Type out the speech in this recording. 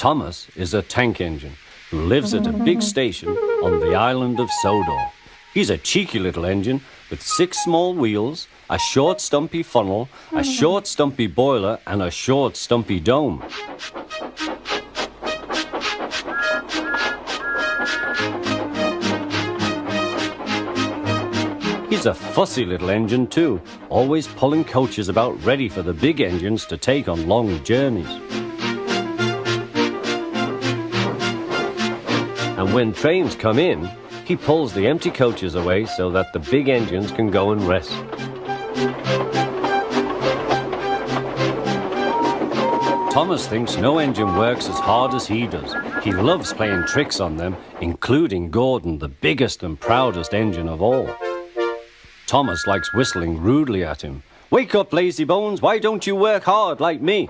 Thomas is a tank engine who lives at a big station on the island of Sodor. He's a cheeky little engine with 6 small wheels, a short stumpy funnel, a short stumpy boiler and a short stumpy dome. He's a fussy little engine too, always pulling coaches about ready for the big engines to take on long journeys. And when trains come in, he pulls the empty coaches away so that the big engines can go and rest. Thomas thinks no engine works as hard as he does. He loves playing tricks on them, including Gordon, the biggest and proudest engine of all. Thomas likes whistling rudely at him. "Wake up, lazy bones, why don't you work hard like me?"